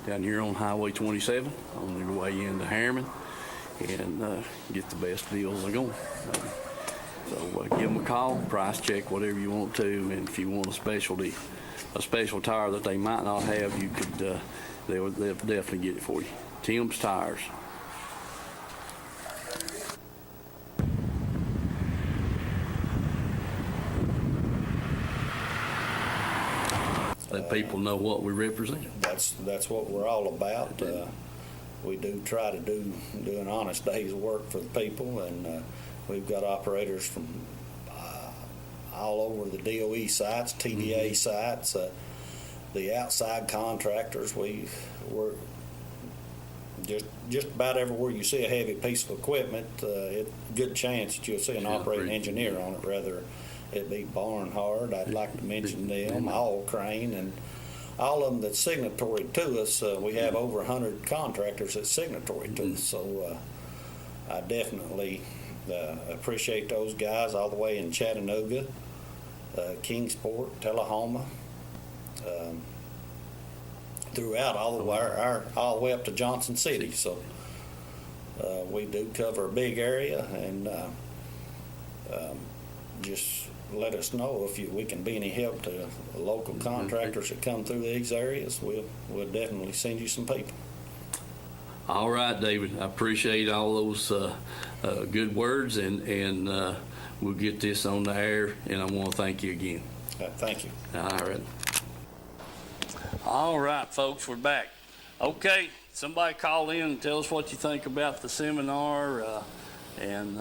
down here on Highway 27 on your way into Harriman, and get the best deals they're going. So give them a call, price check, whatever you want to, and if you want a special tire that they might not have, you could. They'll definitely get it for you. Tim's Tires. Let people know what we represent. That's what we're all about. We do try to do an honest day's work for the people, and we've got operators from all over the DOE sites, TDA sites, the outside contractors. We're just about everywhere you see a heavy piece of equipment, good chance that you'll see an operating engineer on it, rather it be Barnhard. I'd like to mention them, All Crane, and all of them that's signatory to us. We have over 100 contractors that's signatory to us, so I definitely appreciate those guys all the way in Chattanooga, Kingsport, Tullahoma, throughout all the way, all the way up to Johnson City. So we do cover a big area, and just let us know if we can be any help to local contractors that come through these areas. We'll definitely send you some people. All right, David. I appreciate all those good words, and we'll get this on the air, and I want to thank you again. Thank you. All right. All right, folks, we're back. Okay, somebody call in and tell us what you think about the seminar, and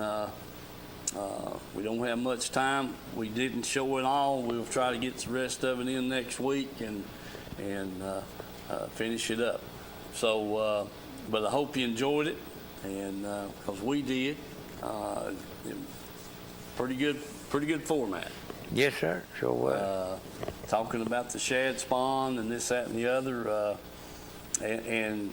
we don't have much time. We didn't show it all. We'll try to get the rest of it in next week and finish it up. So, but I hope you enjoyed it, and because we did. Pretty good format. Yes, sir. Sure was. Talking about the shad spawn and this, that, and the other, and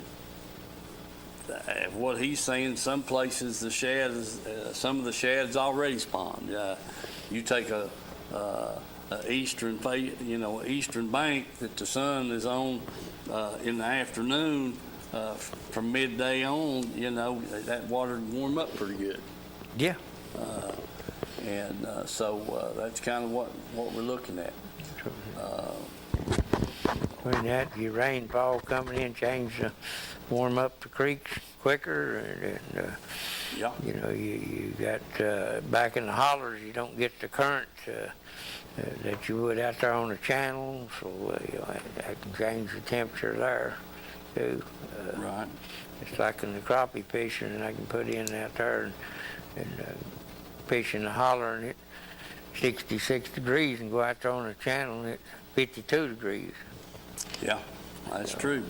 what he's saying, some places the shad is, some of the shad's already spawned. You take a eastern bank that the sun is on in the afternoon, from midday on, that water warm up pretty good. Yeah. So that's kind of what we're looking at. When that your rainfall coming in, warm up the creeks quicker, and Yeah. you got back in the hollers, you don't get the current that you would out there on the channel, so that can change the temperature there too. Right. It's like in the crappie fishing, and I can put in out there and fish in the holler, and it's 66 degrees, and go out there on the channel, and it's 52 degrees. Yeah, that's true.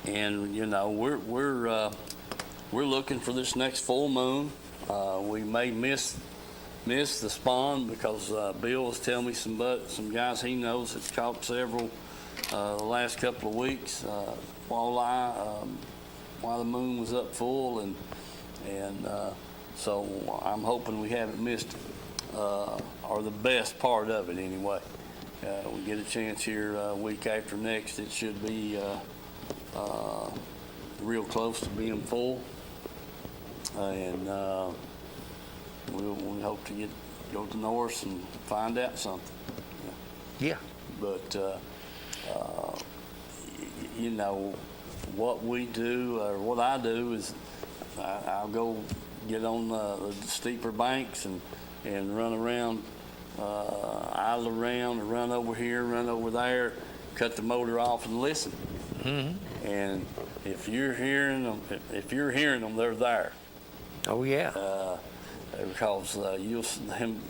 And we're looking for this next full moon. We may miss the spawn because Bill was telling me some guys he knows that's caught several the last couple of weeks walleye while the moon was up full, and so I'm hoping we haven't missed it, or the best part of it anyway. We get a chance here week after next. It should be real close to being full, and we hope to go to Norris and find out something. Yeah. But what we do, or what I do, is I'll go get on the steeper banks and run around, idle around, or run over here, run over there, cut the motor off and listen. Mm-hmm. And if you're hearing them, they're there. Oh yeah. Because them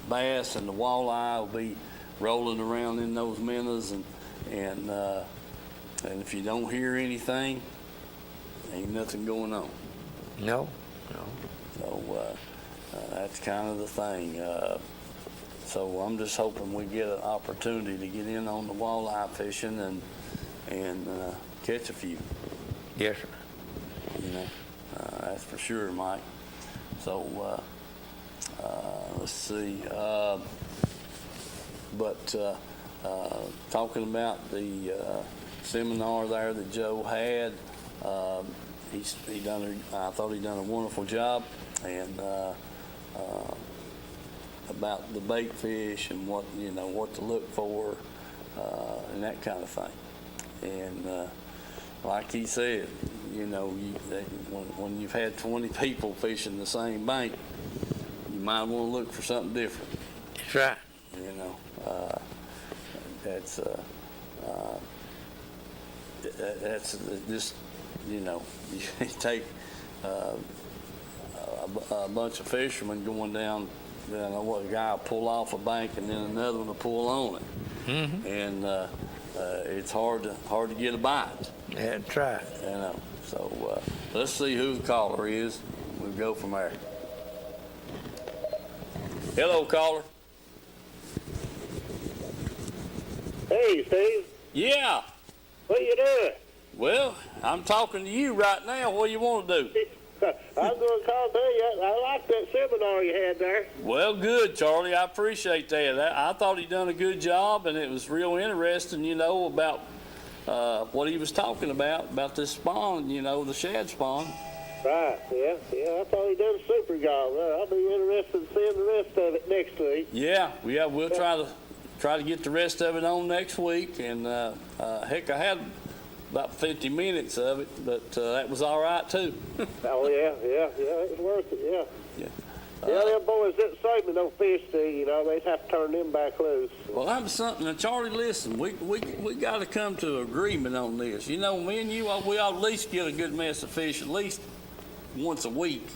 bass and the walleye will be rolling around in those minnows, and if you don't hear anything, ain't nothing going on. No. So that's kind of the thing. So I'm just hoping we get an opportunity to get in on the walleye fishing and catch a few. Yes, sir. That's for sure, Mike. So let's see, talking about the seminar there that Joe had, I thought he done a wonderful job, and about the bait fish and what to look for, and that kind of thing. And like he said, when you've had 20 people fishing the same bank, you might want to look for something different. That's right. That's just, you take a bunch of fishermen going down, what a guy will pull off a bank and then another one will pull on it. Mm-hmm. And it's hard to get a bite. That's right. So let's see who the caller is. We'll go from there. Hello, caller. Hey, Steve. Yeah. What you doing? Well, I'm talking to you right now. What do you want to do? I'm going to call to you. I like that seminar you had there. Well, good, Charlie. I appreciate that. I thought he done a good job, and it was real interesting, about what he was talking about this spawn, the shad spawn. Right, yeah. I thought he done a super job. I'll be interested in seeing the rest of it next week. Yeah, we'll try to get the rest of it on next week, and heck, I had about 50 minutes of it, but that was all right too. Oh yeah, it was worth it, yeah. Yeah. Them boys didn't save me no fish, they'd have to turn them back loose. Well, that was something. Now, Charlie, listen, we got to come to agreement on this. Me and you, we ought to at least get a good mess of fish at least once a week.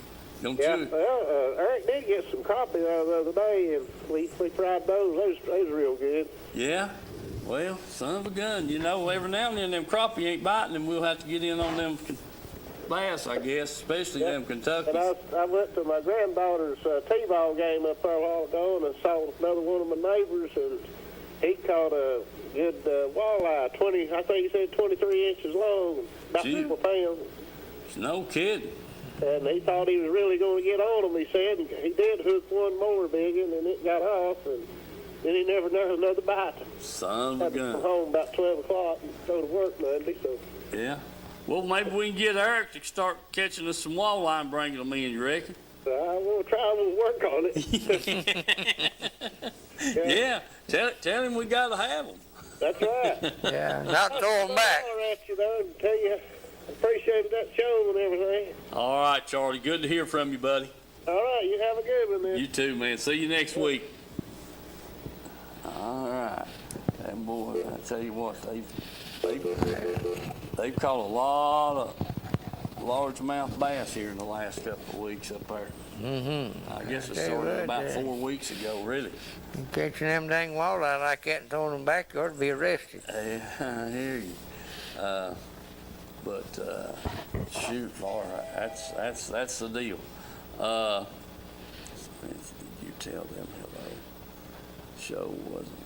Don't you? Well, Eric did get some crappie the other day, and we tried those. Those were real good. Yeah. Well, son of a gun, every now and then them crappie ain't biting, and we'll have to get in on them bass, I guess, especially them Kentuckies. And I went to my granddaughter's T-ball game up there a while ago, and I saw another one of my neighbors, and he caught a good walleye, I think he said 23 inches long, about 4 pounds. No kidding. And he thought he was really going to get on him, he said, and he did hook one more big one, and it got off, and then he never got another bite. Son of a gun. I had to come home about 12 o'clock and go to work Monday, so. Yeah. Well, maybe we can get Eric to start catching us some walleye and bringing them in, you reckon? I will try to work on it. Yeah. Tell him we got to have them. That's right. Yeah, not throw them back. I'll at you, though, and tell you I appreciated that show and everything. All right, Charlie. Good to hear from you, buddy. All right, you have a good one, then. You too, man. See you next week. All right. That boy, I tell you what, they've caught a lot of largemouth bass here in the last couple of weeks up there. Mm-hmm. I guess it started about 4 weeks ago, really. You catching them dang walleye like that and throwing them back, you ought to be arrested. Yeah, I hear you. Shoot, Laura, that's the deal. Did you tell them hello? Show wasn't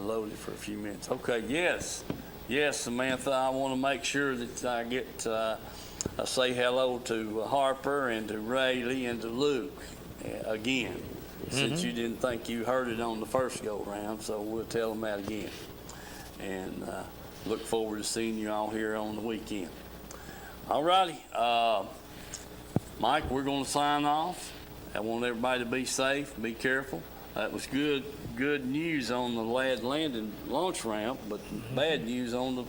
loaded for a few minutes. Okay, yes, Samantha, I want to make sure that I get say hello to Harper and to Rayleigh and to Luke again, since you didn't think you heard it on the first go round, so we'll tell them that again. And look forward to seeing you all here on the weekend. All righty, Mike, we're going to sign off. I want everybody to be safe, be careful. That was good news on the Lad Landing launch ramp, but bad news on the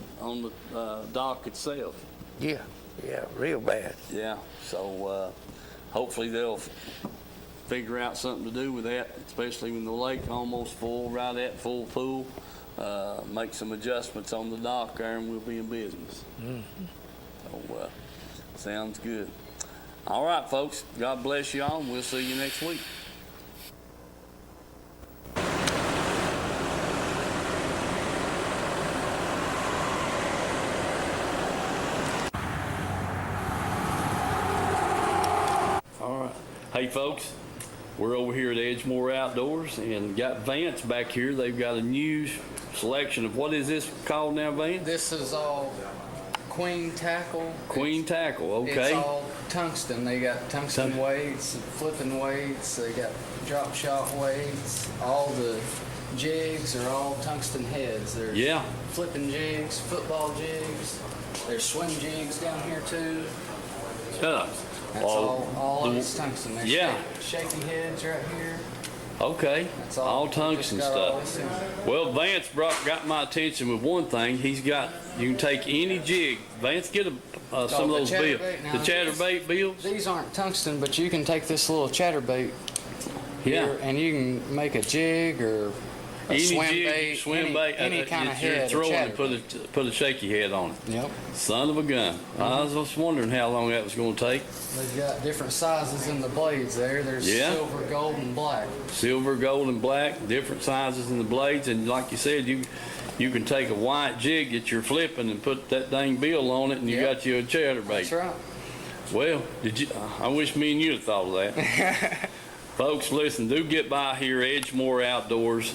dock itself. Yeah, real bad. Yeah, so hopefully they'll figure out something to do with that, especially when the lake almost full, right at full pool. Make some adjustments on the dock there, and we'll be in business. So sounds good. All right, folks. God bless you all, and we'll see you next week. All right. Hey, folks. We're over here at Edgemore Outdoors and got Vance back here. They've got a new selection of, what is this called now, Vance? This is all queen tackle. Queen tackle, okay. It's all tungsten. They got tungsten weights, flipping weights. They got drop shot weights. All the jigs are all tungsten heads. There's Yeah. flipping jigs, football jigs. There's swim jigs down here too. That's all of it's tungsten. There's yeah. shaky heads right here. Okay, That's all we tungsten just got all stuff. this in. Well, Vance got my attention with one thing. You can take any jig. Vance, get some of the those bills. chatterbait. Now, The chatterbait bills? These aren't tungsten, but you can take this little chatterbait Yeah. here and you can make a jig or a Any swim jig, bait, swim bait, any kind of that you're head. or throwing and chatterbait. put a shaky head on it. Yep. Son of a gun. I was just wondering how long that was going to take. They've got different sizes in the blades there. There's Yeah. silver, gold, and black. Silver, gold, and black, different sizes in the blades, and like you said, you can take a white jig that you're flipping and put that dang bill on it, and you Yep. got you a chatterbait. That's right. Well, I wish me and you had thought of that. Folks, listen, do get by here, Edgemore Outdoors.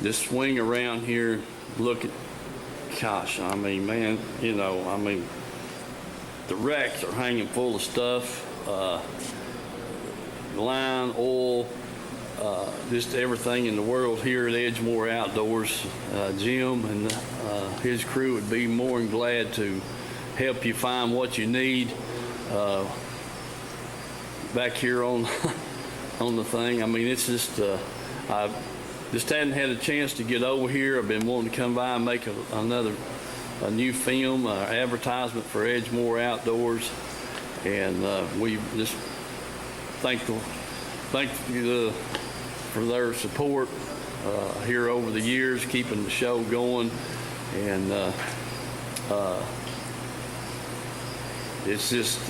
Just swing around here, look at, gosh, I mean, man, the racks are hanging full of stuff, line, oil, just everything in the world here at Edgemore Outdoors. Jim and his crew would be more than glad to help you find what you need back here on on the thing. I mean, it's just I just hadn't had a chance to get over here. I've been wanting to come by and make a new film advertisement for Edgemore Outdoors, and we just thankful for their support here over the years, keeping the show going, and it's just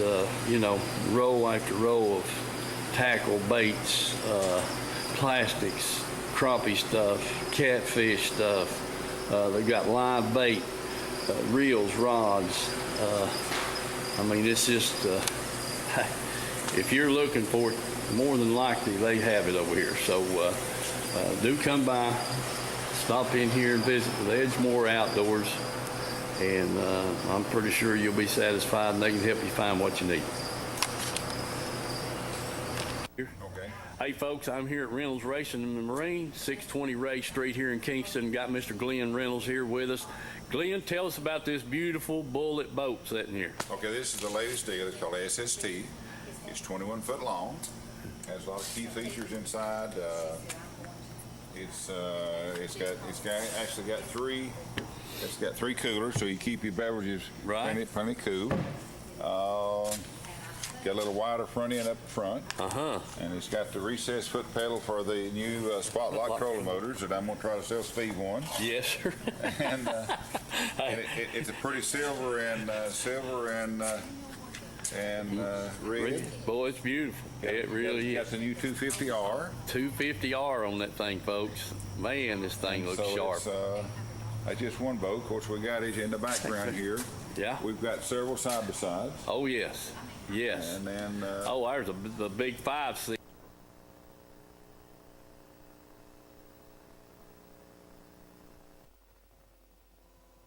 row after row of tackle, baits, plastics, crappie stuff, catfish stuff. They've got live bait, reels, rods. I mean, it's just if you're looking for it, more than likely they have it over here. So do come by, stop in here and visit with Edgemore Outdoors, and I'm pretty sure you'll be satisfied, and they can help you find what you need. Okay. Hey folks, I'm here at Reynolds Racing and Marine, 620 Ray Street here in Kingston. Got Mr. Glenn Reynolds here with us. Glenn, tell us about this beautiful Bullet boat sitting here. Okay, this is the latest deal. It's called SST. It's 21 foot long. Has a lot of key features inside. It's got three coolers, so you keep your beverages plenty cool. Got a little wider front end up front. And it's got the recessed foot pedal for the new Spotlight trolling motors that I'm going to try to sell Steve one. Yes, sir. And it's a pretty silver and red. Boy, it's beautiful. It really Got is. the new 250R. 250R on that thing, folks. Man, this thing looks sharp. That's just one boat. Of course, we got it in the background here. Yeah. We've got several side-by-sides. Oh, yes. Yes. And then... oh, there's the big 5 seat.